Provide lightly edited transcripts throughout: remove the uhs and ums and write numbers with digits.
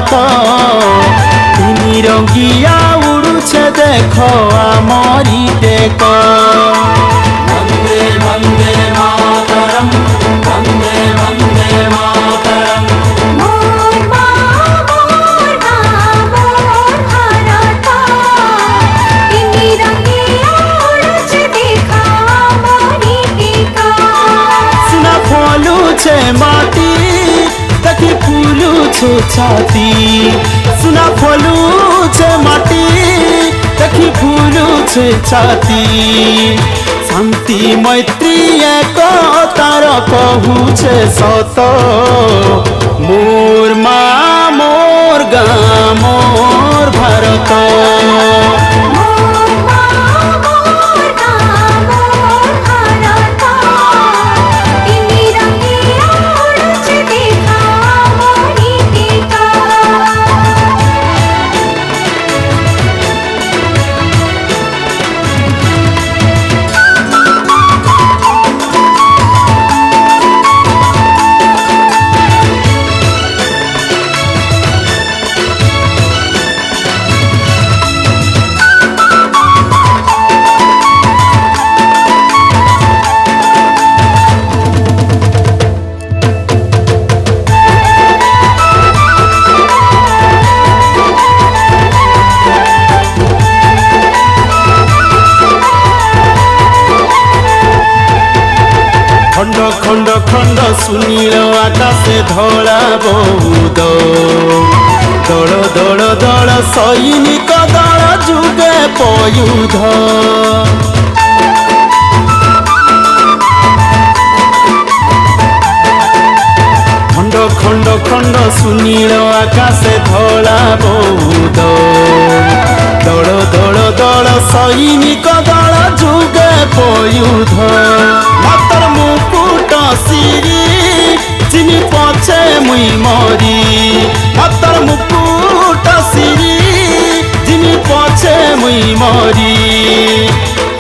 ভারত তিনি রঙ্গিয়া উড়ুছে দেখ আমারি টেক বন্দে বন্দে মাতরম বন্দে বন্দে মাতরম মোর মা মোর মা মোর ভারত তিনি রঙ্গিয়া উড়ুছে দেখা আমারি টেক सुना फलुछे माटी देखि फुलुछे छाती सुना फलुछे माटी देखि फुलुछे छाती शांति मैत्री एकतार कहूछे सत मोर मा मोर गाँ मोर भारत মোর মা মোর মা মোর ভারত তিনি রঙ্গিয়া উড়ুছে দেখা আমারি টেক खंड खंड खंड सुनील आकाशे धला बहुत दल दल दल सैनिक दल जुगे पयुध खंड खंड खंड सुनील आकाशे धला बहुत दल दल दल सैनिक दल जुगे पयुध मातर मुकुट सिरी चिनी पछे मुई मरी मातर मुकुट सिरी चिनी पछे मुई मरी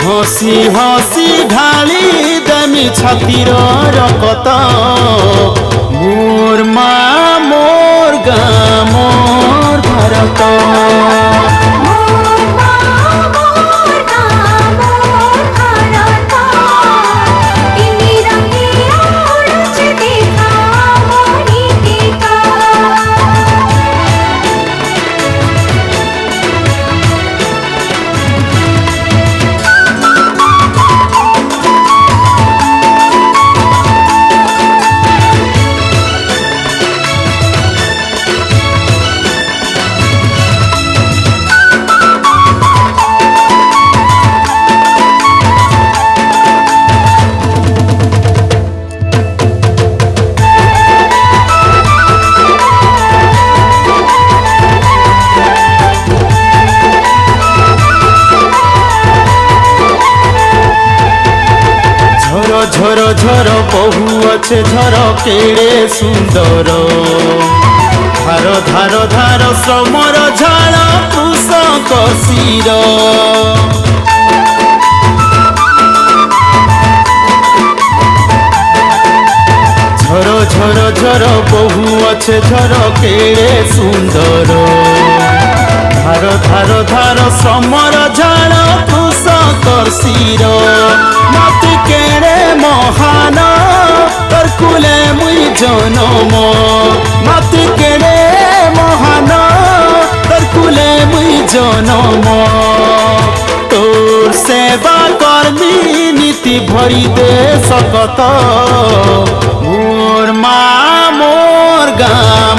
हसी हसी ढाली देमी छातीर रकत मोर मा मोर गाँ मोर भारत মোর মা মোর মা মোর ভারত তিনি রঙ্গিয়া উড়ুছে দেখা আমারি টেক झर झर झर बहु अच्छे झर केड़े सुंदर धार धार धार श्रमर झाड़ कृषक शिर झर झर झर बहु अच्छे झर केड़े सुंदर धार धार धार श्रमर झाड़ कृषक शिर मत केड़े महान तोर कुले मुई जनम मत केड़े महान तोर कुले मुई जनम तोर सेवा कर्मी नीति भरी दे सकत मोर मा मोर गाँ